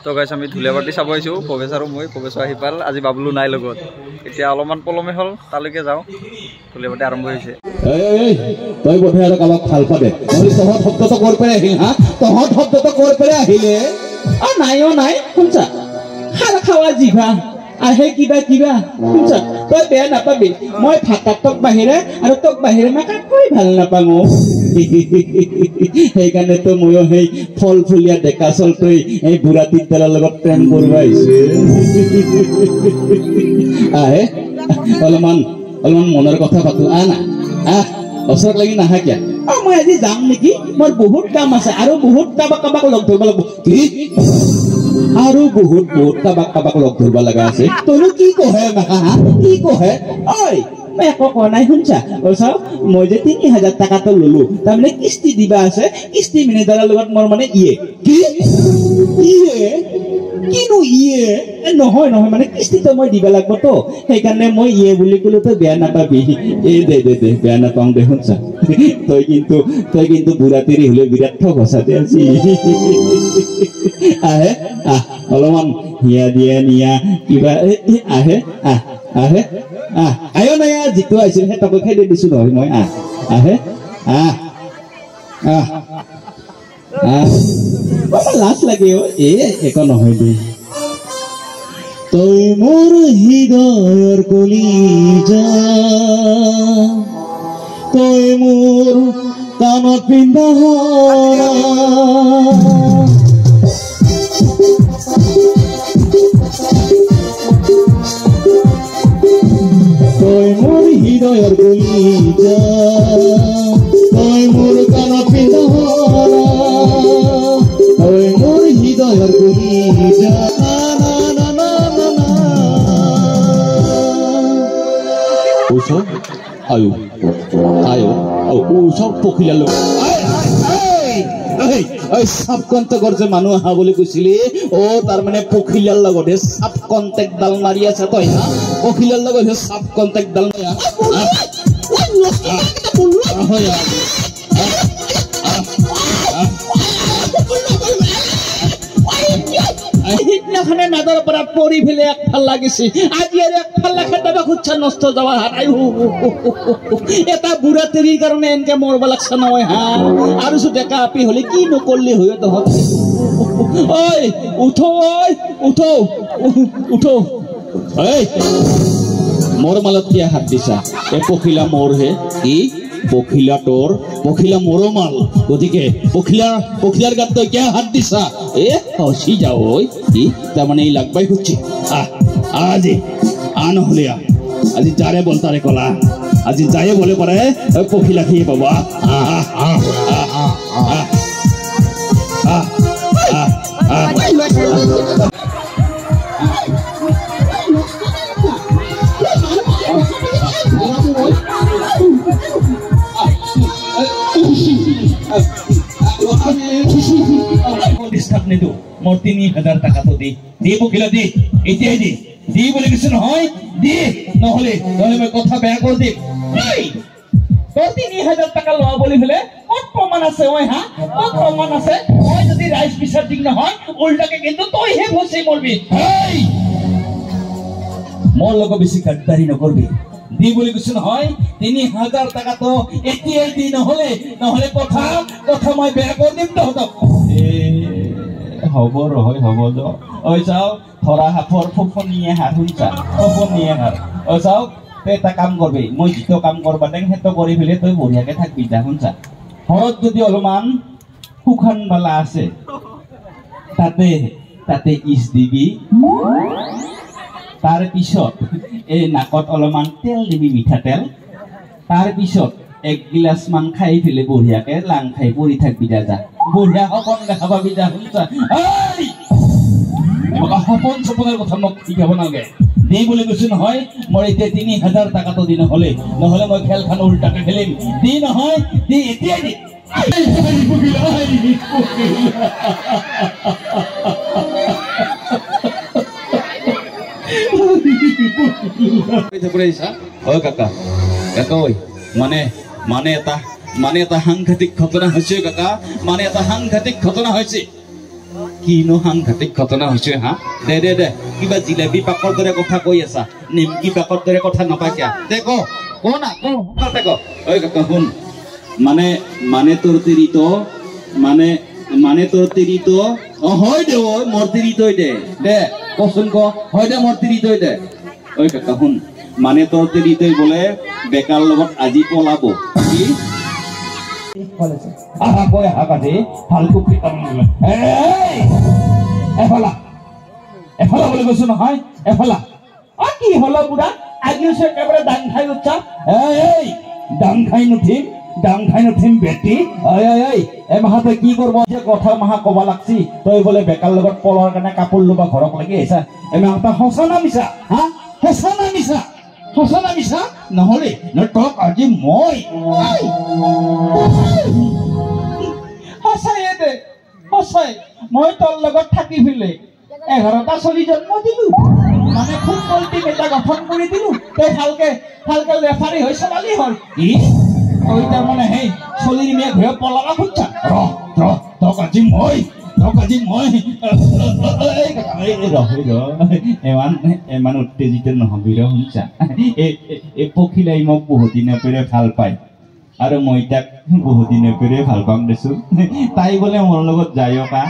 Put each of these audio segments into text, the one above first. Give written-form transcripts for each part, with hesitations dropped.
তো গাইছ আমি ধুলীয়াবাতি চাব আহিছোঁ প্ৰৱেশ আৰু মই প্ৰৱেশ আহি পাল আজি বাবলু নাই লগত এতিয়া অলপমান পলমে হ'ল তালৈকে যাওঁ ধুলীয়াবাতি আৰম্ভ হৈছে তই বোধে আৰু কাবাক ভাল পাবে তহঁত শব্দটো কৰ পৰা আহিল হা তহঁত শব্দটো কৰ পৰা আহিলে নাই শুনছা খাৰ খাৱা জিভা আহে কিবা শুনছা তই বেয়া নাপাবি মই ভাতাক তোক বাহিৰে আৰু তোক বাহিৰে মই কাকোই ভাল নাপাওঁ সেইকাৰণে তো ময়ো সেই ফল ফুলীয়া ডেকা চলটোই এই বুঢ়া তিতালৰ লগত প্ৰেম কৰিব আহিছে আহে অলপমান মনৰ কথা পাতো না ওচৰত লাগি নাহা কিয়া মই আজি যাম নেকি মোৰ বহুত কাম আছে আৰু বহুত কাবাক লগ ধৰিব লাগিব কি আৰু বহুত কাবাক লগ ধৰিব লগা আছে তইনো কি কহে মাকা কি কহে ঐ মই একো কোৱা নাই শুনছা চাও মই যে ৩০০০ টকাটো ললো তাৰমানে কিস্তি দিবা আছে কিস্তি মেনেজাৰৰ লগত মোৰ মানে কিনো নহয় মানে কিস্তিটো মই দিব লাগিব তো সেইকাৰণে মই বুলি ক'লো তই বেয়া নাপাবি দে বেয়া নাপাওঁ দে শুনছা তই কিন্তু বুঢ়া তিৰি হলে বিৰাট ঠগ সঁচাতে আজি আহে অলপমান হিয়া দিয়া নিয়া কিবা আহে আয়ো নাই যিটো আহিছিল সেই তাকে খাই দিছো নহয় মই আহে লাজ লাগে একো নহয় দে তই মোৰ হৃদয়ৰ কলিজা তই মোৰ কাণত পিন্ধা তই মোৰ হৃদয়ৰ কলিজা তই মোৰ কাণত পিন্ধা তই মোৰ হৃদয়ৰ কলিজা পখিলালো সাব কণ্টেক্টৰ যে মানুহ আহা বুলি কৈছিলি তাৰ মানে পখিলাৰ লগতহে সাব কণ্টেক্ট ডাল মাৰি আছে তই পখিলাৰ লগতহে সাব কণ্টেক্ট ডাল সিদিনাখনে নাদৰ পৰা পৰি ফেলে একফাল লাগিছে আজি আৰু একফাল লাখে দাবা খুচ্ছা নষ্ট যাবা হাত এটা বুঢ়া তেৰিৰ কাৰণে এনেকে মৰব লাগছে নহয় আৰু ডেকা আপি হলে কি নকৰলি হয় তহঁত উঠো মোৰ মালত কিয় হাত দিছা এই পখিলা মোৰহে কি পখিলা তোৰ পখিলা মোৰো মাল গতিকে পখিলাৰ গাত তই কিয় হাত দিছা হচি যাও কি তাৰমানে এই লাগবাই খুঁজছি আজি নহলে আজি যাৰে বল তাৰে কলা আজি যায়ে বলে পাৰে পখিলা খেয়ে পাব মোৰ ৩০০০ টকাটো দি পখিলা দি এতিয়াই দি বুলি কিছু নহয় নহলে মই কথা বেয়া কৰি দিম তোৰ ৩০০০ টকা লোৱা বুলি হলে ক'ত প্ৰমাণ আছে ক'ত প্ৰমাণ আছে মই যদি ৰাইজ বিচাৰ ঠিক নহয় উল্টাকে কিন্তু তইহে ফচি মৰবি মোৰ লগত বেছি গাদ্দাৰি নকৰবি দি বুলি কিছু নহয় ৩০০০ টকাটো এতিয়াই দি নহলে কথা মই বেয়া কৰি দিম তহঁতক হ'ব ৰহয় হ'ব যাও ধৰা হাফৰ ফোপনিয়ে হাত শুনছা ফোপনিয়ে হাত চাওক তই এটা কাম কৰবি মই যিটো কাম কৰবা দেখ সেইটো কৰি পেলাই তই বঢ়িয়াকে থাকবি যা শুনছা ঘৰত যদি অলপমান শুকান বালা আছে তাতে ইচ দিবি তাৰ পিছত এই নাকত অলপমান তেল দিবি মিঠাতেল তাৰ পিছত 1 গিলাচ মান খাই পেলাই বঢ়িয়াকে লাং খাই পৰি থাকবি যা বঢ়িয়া সপন দেখা পাবি যা শুনছা সপনৰ কথা মোক শিকাব নালাগে দি বুলি কৈছো নহয় মোৰ এতিয়া ৩০০০ টকাটো দি নহলে মই খেলখন উল্টাকে খেলিম দি নহয় দি এতিয়াই দি কাকা মানে এটা সাংঘাতিক ঘটনা হৈছে কাকা মানে এটা সাংঘাতিক ঘটনা হৈছে কিনো সাংঘাতিক ঘটনা হৈছে হা দে দে দে কিবা জিলেবি পাকৰ দৰে কথা কৈ আছা নিমকি পাকৰ দৰে কথা নকয় কিয়া দে ক না ক সোনকালে ক ঐ কাকা শুন মানে তোৰ তিৰিটো মানে তোৰ তিৰিটো হয় দে ঐ মোৰ তিৰিটোই দে কচোন ক হয় দে মোৰ তিৰিটোই দে ঐ কাকা শুন মানে তোৰ তিৰিটোই বোলে বেকাৰ লগত আজি পলাব কি আহা কয় হাকাতে ফালতু পিটাম এফালা বলে কৈছো নহয় এফালা কি হলো বুঢ়া আজি একেবাৰে দাং খাই উঠা দাং খাই নুঠিম বেটি এমাহতে কি কৰব যে কথা মাহা কবা লাগছি তই বোলে বেকাৰ লগত পলৰ কাৰণে কাপোৰ লবা ঘৰক লাগি আহিছা এমাহতে সঁচা না মিছা নহলে তোক আজি মই সঁচাই মই তোৰ লগত থাকি ফেলে 11টা চলি জন্ম দিলো মানে ফুটবল টিম এটা গঠন কৰি দিলো তই ভালকে ৰেফাৰী হৈ চলালি হ'ল তই তাৰমানে সেই চলিৰ মেয়ে ঘূৰে পলাবা খুঁজছা তোক আজি মই এমান উত্তেজিত নহবি ৰ শুনছা এই পখিলাই মোক বহুত দিনৰ পৰা ভাল পায় আৰু মই তাক বহুত দিনৰ পৰা ভাল পাম দেচোন তাই বোলে মোৰ লগত যায়ও কা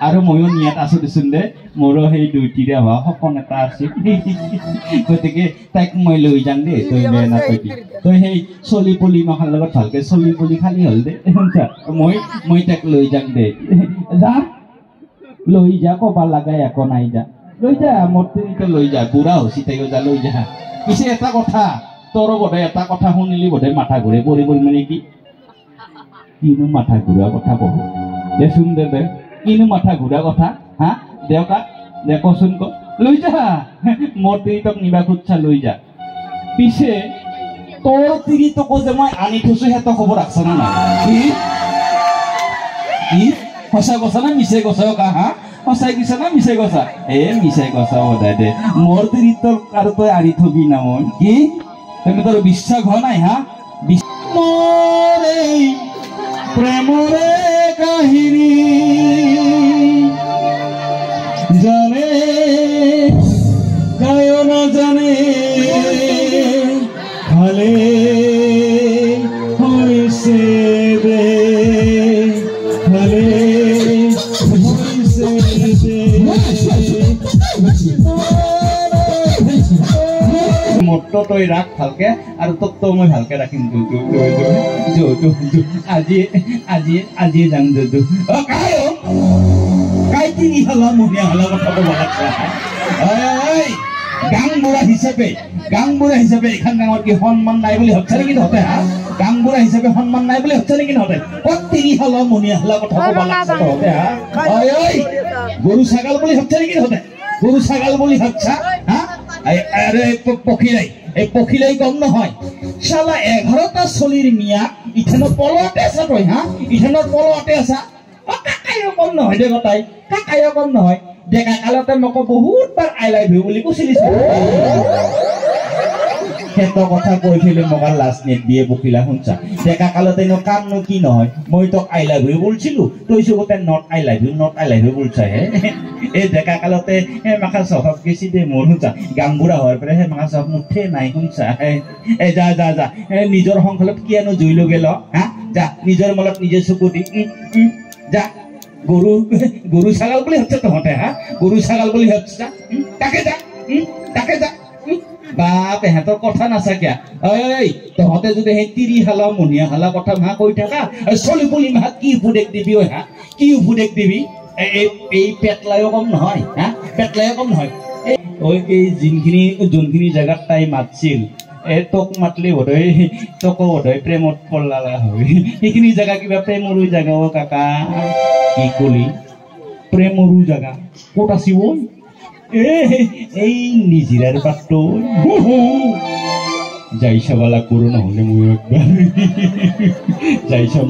আৰু ময়ো নিয়াত আছো দেচোন দে মোৰো সেই দুইটিৰে হোৱা সপোন এটা আছিল গতিকে তাইক মই লৈ যাম দেই তই বেয়া নাপাবি তই সেই চলি পলি মাখাৰ লগত ভালকে চলি পলি খালি হ'ল দে শুনছা মই তাক লৈ যাম দে যা লৈ যা কবা লাগাই একো নাই যা লৈ যা মোৰ তিৰিটো লৈ যা বুঢ়া হৈছি তাইও যা লৈ যা পিছে এটা কথা তোৰ বোধে এটা কথা শুনিলি বোধে মাথা ঘূৰে পৰিব মানে কিনো মাথা ঘূৰা কথা কব দেচোন দে কিনো মাথা ঘূৰা কথা হা দেউকা দে কচোন ক লৈ যা মোৰ তিৰিটোক নিবা খুজছা লৈ যা পিছে তোৰ তিৰিটোকো যে মই আনি থৈছো সেইটো খবৰ ৰাখছা না নাই সঁচা কৈছা না মিছে কৈছা কা হা সঁচাই কৈছা না মিছে কৈছা মিছাই কৈছা সদায় দে মোৰ তিৰিটোক আৰু তই আনি থবি না মই কি তুমি তোর বিশ্বাস হয় নাই হা প্রেমরে কাহিনী জানে গায় না জানে খালে হইছে দে খালে হইছে মতটো তই রাখ ভালকে আৰু তোক তো মই ভালকে ৰাখিম আজি যাম কাই তিনি হলা মহিয়া হলা কথা কব লাগছে গাং বুঢ়া হিচাপে এখন গাঁৱৰ কি সন্মান নাই বুলি ভাবছা নেকি তহঁতে হা গাং বুঢ়া হিচাপে সন্মান নাই বুলি ভাবছা নেকি তহঁতে কত তিনি হলা মহিয়া হলা কথা কব লাগছে তহঁতে হা গৰু ছাগাল বুলি ভাবছা নেকি তহঁতে গৰু ছাগাল বুলি ভাবছা হা আরে পখিলাই কম নহয় শালা 11টা চলির মিয়া ইথানো পলতে আছে তই হা ইথানো পলতে আছে কাকাইও কম নহয় দে গতাই কাকাইও কম নহয় ডেকা কালতে মোক বহুত বাৰ আই লাভ ইউ বুলি কৈছিলিছ সেইটো কথা কৈ ফেলে মোক লাষ্ট নেট দিয়ে পখিলা শুনছা ডেকা কালতে কামনো কি নহয় মই তোক আই লাভ ইউ বলছিলো তই চবতে নট আই লাভ ইউ বলছা হে এই ডেকা কালতে মাখা স্বভাৱ গেছি দে মোৰ শুনছা গামবুঢ়া হোৱাৰ পৰা সেই মাখা স্বভাৱ মুঠে নাই শুনছা যা নিজৰ সংসাৰত কিয়নো জুইলো গেল হা যা নিজৰ মলত নিজে চকু দি যা গৰু ছাগাল বুলি ভাবছা তহঁতে হা গৰু ছাগাল বুলি ভাবছা তাকে যা বাপ এহেঁতৰ কথা নাচাকিয়া তহঁতে যদি সেই তিৰি হালা মনিয়া হালা কথা মাহ কৈ থাকা চলি পুলি মাহ কি উপদেশ দিবি হা কি উপদেশ দিবি এই পেটলাইও কম নহয় হা পেটলাইও কম নহয় এই যোনখিনি জেগাত তাই মাতছিল তোক মাতলি বোধহয় তোকো বোধহয় প্ৰেমত পৰলা হয় সেইখিনি জেগা কিবা প্ৰেমৰো জেগা অ কাকা কি কলি প্ৰেমৰো জেগা ক'ত আছিব এই নিজিৰাৰ পাতটো যাই চাব লাগব নহ'লে মই একবাৰ যাই চাম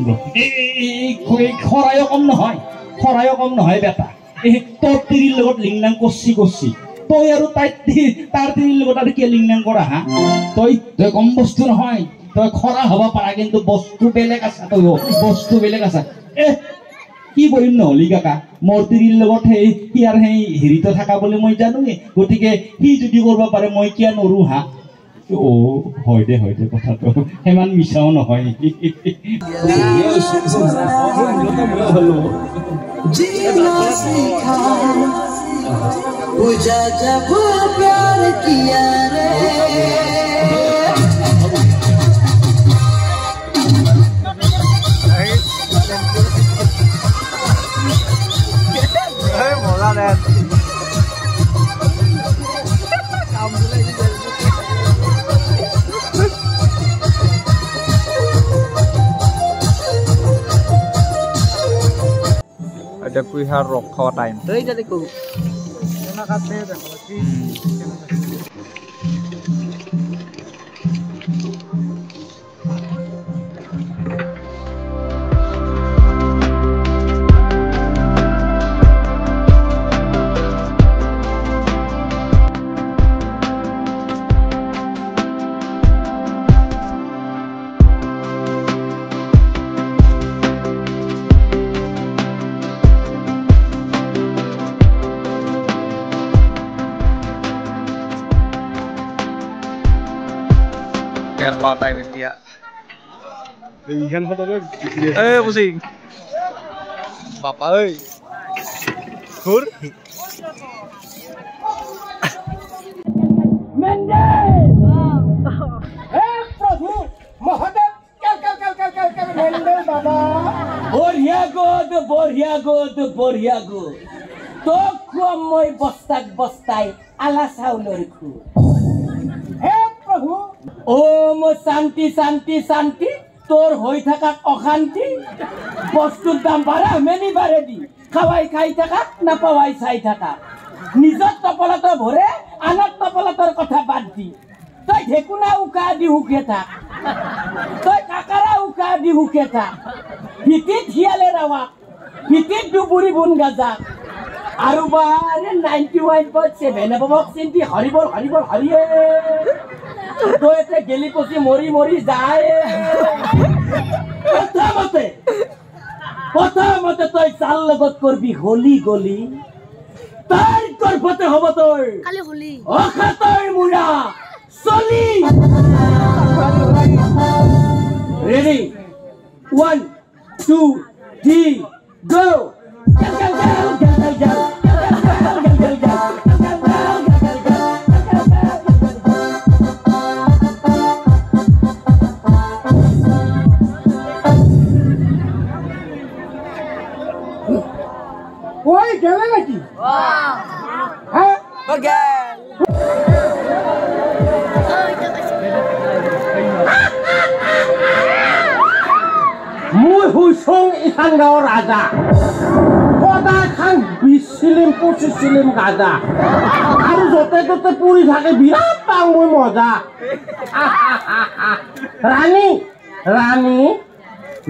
খৰায়ো কম নহয় বেটা তোৰ তিৰিৰ লগত লিংনাং কৰছি তই আৰু তাৰ তিৰিৰ লগত আৰু কিয় লিংনাং কৰা হা তই কম বস্তু নহয় তই খৰা হ'ব পাৰা কিন্তু বস্তু বেলেগ আছে তই বস্তু বেলেগ আছে কি বলিম নহলি কাকা মোৰ তিৰিৰ লগত সি আৰু সেই হেৰিতো থকা বুলি মই জানো গতিকে সি যদি কৰিব পাৰে মই কিয় নৰো হা ও হয় দে কথাটো হেমান মিছাও নহয় बुझा जब प्यार किया रे মজা দে এটা কুইহাৰ ৰখ খাওয়া টাইম এইটা দেখো না কাটতে দেখো Kalau time dia. Dengan foto dia. Pusing. Bapak ơi. Hur. Mendes. Prabhu. Mahadev. Kal Mendes baba. Borya god. To kuam moi bostai ala saulor khu. Om Shanti तोर होई थाका अशांति बस्तुर दाम बारा मेनी बारे दी खावाई खाई थाका ना पावाई चाई थाका निजर तपलातर भरे आनर तपलातर कथा बाद दी तई ढेकुना उका दी हुके था तई काकारा उका दी हुके था हितित हियाले रावा हितित डुबुरी बुन गाजा आरु बारे 91.7 बबक सिंती हरिबोल हरिये तो एते गेली पसी मरी जाए प्रथमते तई चाल लगत करबी होली गली तार करबते हबो तोर खाली होली ओखा तई मुरा चली रेडी 1 2 3 गो कोई गेले नाকি হ্যাঁ গেল মুই হুইছং ইখান গাঁৱৰ ৰাজা সদায় খান 20 চিলিম 25 চিলিম গাজা আৰু যতে ততে পুৰি থাকে বিৰাট পাং মই মজা ৰাণী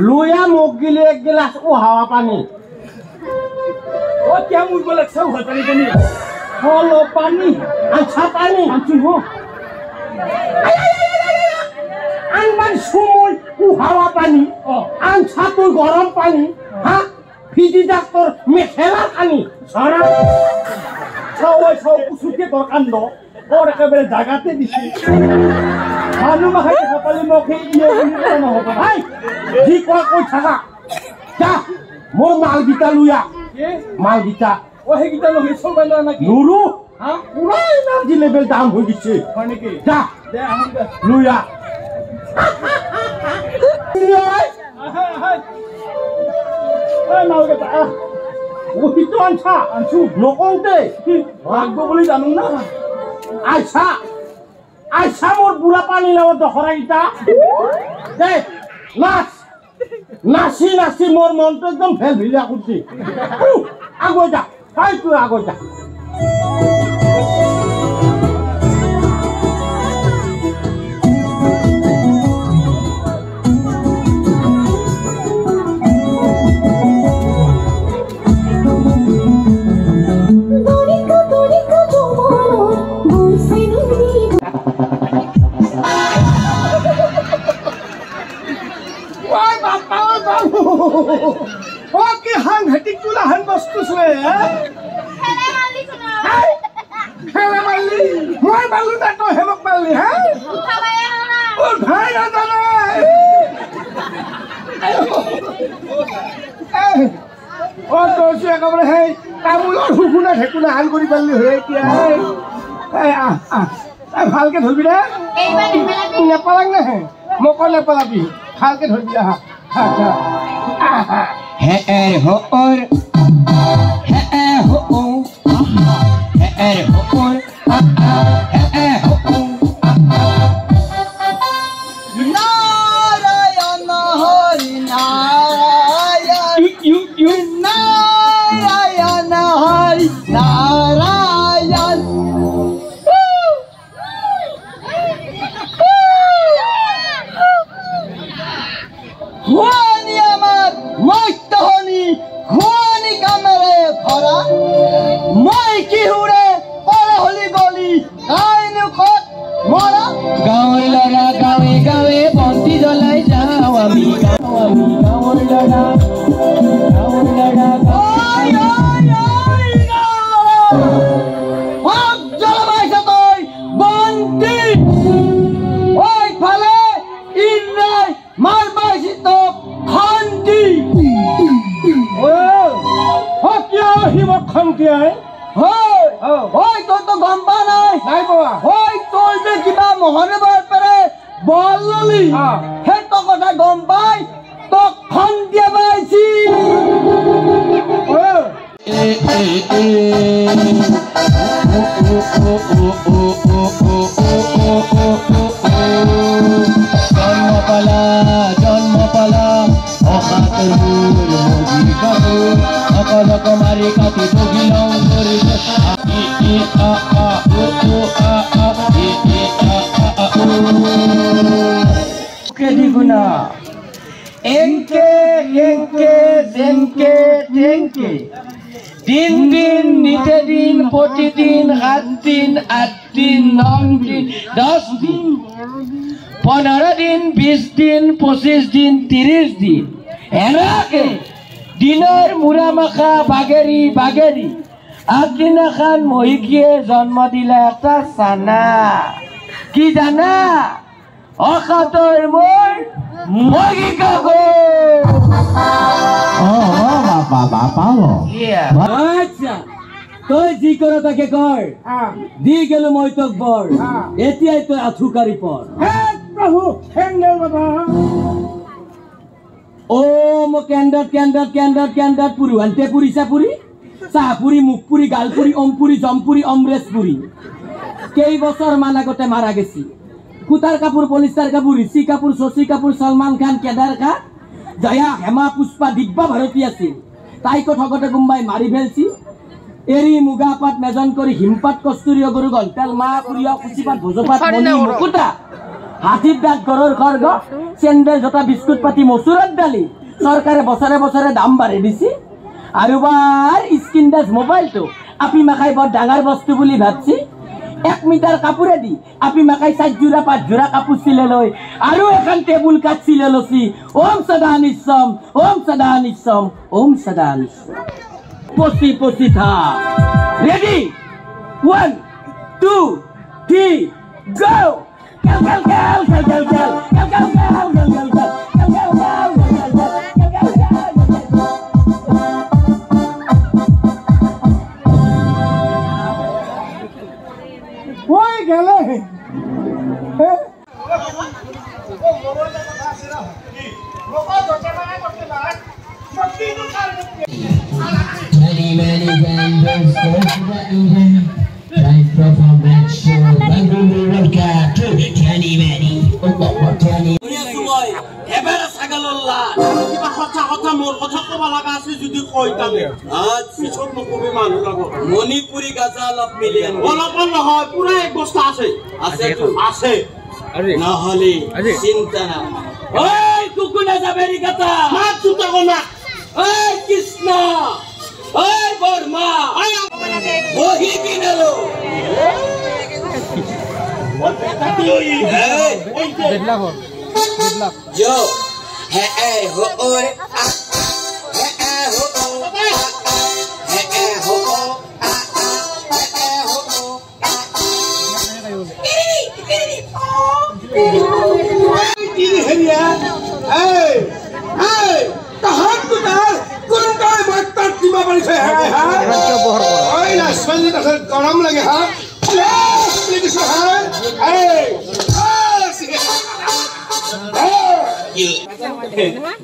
লুয়া মোক গিলে এক গিলাস ও হাওয়া পানী ओ क्या मुझको लगता है होता नहीं हेलो पानी अच्छा पानी अच्छी हो आनमान सुमोय हवा पानी आंछा तो गरम पानी हाँ फिजी डाक्टर मेखेला पानी सारा छाओ कुसुके दरकान दो और एकेबारे जागाते दिছি মানুহ মাখাই খাপালি মখে ইয়ে বুলি নহব ভাই যি কৈ থাকা যা মোর মাল গিটা লুয়া মাল গিটা ও হে গিটা লহি চলবাই না নাকি নুরু হ্যাঁ পুরা এনার্জি লেভেল ডাউন হই গিছে হয় নাকি যা দে আমি লুয়া ওই মাল গিটা ও হিতো আনছু নকওতে রাগব বলি জানো না আইছা মোর বুড়া পানি লাও দখরা গিটা দে নাচি মোর মনটো একদম ফেল ভিলা করছি আগো যা তাই তুই আগো যা ও কি সাংঘাতিক তোলা হান বস্তু চুৱে খেলা মারলি মই মারলু না তো হেমক মারলি হ্যাঁ ও ভাই না জানা ও তো সে একেবারে সেই তামোলৰ শুকুনা ঠেকুনা হাল কৰি পাৰলি হৈ এতিয়া ভালকে ধৰবি দে নেপালাক নে মোক নেপালাবি ভালকে ধৰবি হে হৰ হে হো হে হৰ হে হো নারায়ণ হরি নারায়ণ নারায়ণ হরি নারায়ণ হুয়ানি আমার মৈত্তহনি হুয়ানি কামেরে ভরা মই কি হুরে পরে হলি গলি আইনু কত মরা গাঁৱৰ ল'ৰা গাঁৱে গাঁৱে বন্তি জ্বলাই যাওঁ আমি গাঁৱৰ ল'ৰা জলবাইছে তই বন্তি ওই ফালে ইন্দ্রাই মারবাইছি তো খান্তি কিয় হিমক খন্তিয়াই ওই তোর তো গম পা নাই নাই পোৱা ওই তোর যে কিবা মহানবার পেরে বল ললি হে তো কথা গম পাই তো খন্তিয়া পাইছি জন্মপালা অসাতৰ মূৰ মজি কাপোৰ অকলক মাৰি কাটি তগিলং কৰি দিগুণা এংকে এংকে জেংকে টেংকে দিন দিন নিতে দিন প্ৰতিদিন 7 দিন 8 দিন 9 দিন 10 দিন 15 দিন 20 দিন 25 দিন 30 দিন এনেকে দিনৰ মুৰামাখা বাগেৰি বাগেৰি আগদিনাখন মহিকীয়ে জন্ম দিলে এটা চানা কি জানা অসাতৰ মোৰ মহি কাগজ আচ্ছা তই যি কৰ তাকে কৰ দি গেলো মই তোক বৰ এতিয়াই তই আঁঠুকাৰি পৰ প্ৰভু হেংদেও বাবা ও মই কেন্দ্ৰত কেন্দ্ৰত কেন্দ্ৰত কেন্দ্ৰত পুৰি আনতে পুৰি চাপুৰি চাহপুৰি মুখপুৰি গালপুৰি অমপুৰি জমপুৰি অমৰেশপুৰি কেইবছৰ মান আগতে মাৰা গেছি কুটাৰ কাপোৰ পলিষ্টাৰ কাপোৰ ঋষি কাপোৰ শশী কাপোৰ সলমান খান কেদাৰ খা জয়া হেমা পুষ্পা দিব্যা ভাৰতী আছিল তাইকো ঠগতে কোনোবাই মাৰি ফেলছি এৰি মুগা পাত মেজন কৰি হিমপাত কস্তুৰী গৰু গলতেল মাহ পুৰিয়া কুচিপাত ভোজপাত মণি মুকুতা হাতীৰ দাঁত গৰৰ খৰ্গ চেণ্ডেল জোতা বিস্কুট পাতি মচুৰত দালি চৰকাৰে বছৰে বছৰে দাম বাঢ়ি দিছি আৰু বাৰ স্ক্ৰীন টাচ মোবাইলটো আপি মাখাই বৰ ডাঙৰ বস্তু বুলি ভাবছি 1 মিটাৰ কাপোৰে দি আপি মাখাই 4 জোৰা 5 জোৰা কাপোৰ চিলে লৈ আৰু এখন টেবুল কাট চিলে লছি ওম সদা নিসম ওম সদা নিসম ওম সদা নিসম পচি পচি থা রেডি 1 2 3 গো Gal gal gal gal gal gal gal gal gal gal gal gal ওই গেলে Many, many vendors, right from that show, Kenny Manny, Kenny. এবাৰ ছাগলল্লা কিবা কথা কথা মোৰ কথা ক'ব লগা আছে যদি কৈ তালে আজ পিছত নকবি মানুহ লগত মণিপুৰী গাজা অলপ মিলিয়ন অলপ নহয় পুৰা এক বস্তা আছে আছে নহলে চিন্তা না ওই কুকুনা যাবেৰি গাতা মাত জুতা কোনা ওই কৃষ্ণ ওই বৰ্মা বহি কিনালো Yo, hey, hey, ho, ore, মাৰি থৈ আহে হা ইমান কিয় বহৰ কৰা ঐ নাচপালি তাৰপিছত গৰম লাগে হা দিছো হা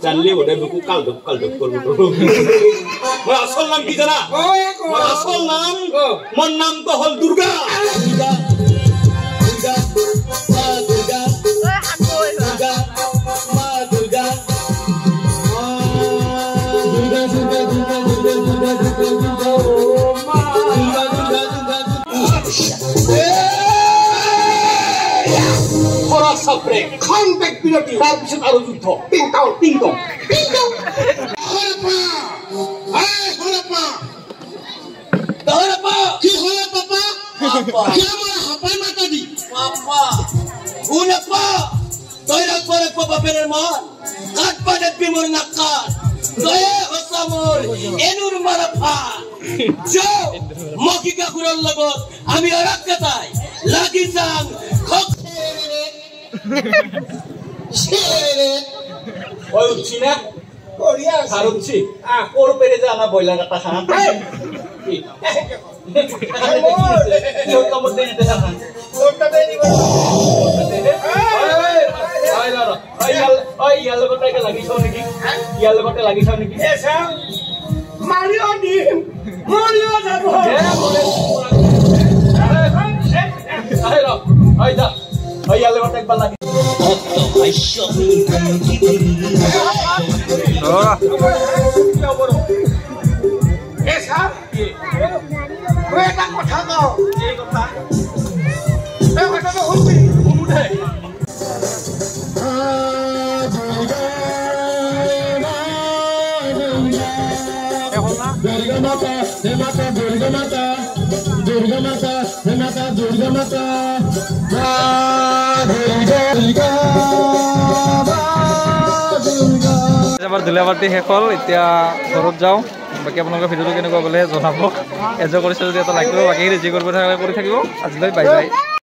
জানলি বোধে বুকু কাল ধুপ করব মোর আসল নাম কি জানা মোর আসল নাম মোর নাম তো হল দুর্গা দুর্গা দুর্গা মা দুর্গা দুর্গা মা দুর্গা দুর্গা দুর্গা দুর্গা দুর্গা দুর্গা দুর্গা মা দুর্গা দুর্গা দুর্গা ওরা সাপরে কন্টাক্ট বিরতি তার পিছত আরো যুদ্ধ টিং টং টিং টং টিং টং হরপা হরপা হরপা কি হলো পাপা কি আমার হাপাই মাতা দি পাপা উনপা তৈরা করে পাপা বেরের মান কাট পানে বিমর নাকার দয়ে হসামর এনুর মারাফা যাও মকিকা কুরল লগত আমি আরাক কথাই লাগি যাং খক ওই উঠছি না করিয়া আর উঠছি ওর পেরে যে আমার বইলার একটা খানা কি ওর কামড় দিয়ে দিতে খান ওরটা দিয়ে দিব ওই ইয়াল গোটাকে লাগিছাও নাকি ইয়াল গোটা লাগিছাও নাকি এসা মারিও দিম মারিও যাব আরে র ওই যা ওই ইয়াল গোটা একবার লাগি Durga Mata, Durga Mata, Durga Mata, Durga Mata, এবাৰ ধুলীয়াবাতি শেষ হ'ল এতিয়া ঘৰত যাওঁ বাকী আপোনালোকৰ ভিডিঅ'টো কেনেকুৱা বোলে জনাব এনজয় কৰিছে যদি এটা লাইক কৰিব বাকীখিনি যি কৰিব থাকে কৰি থাকিব আজিলৈ বাই বাই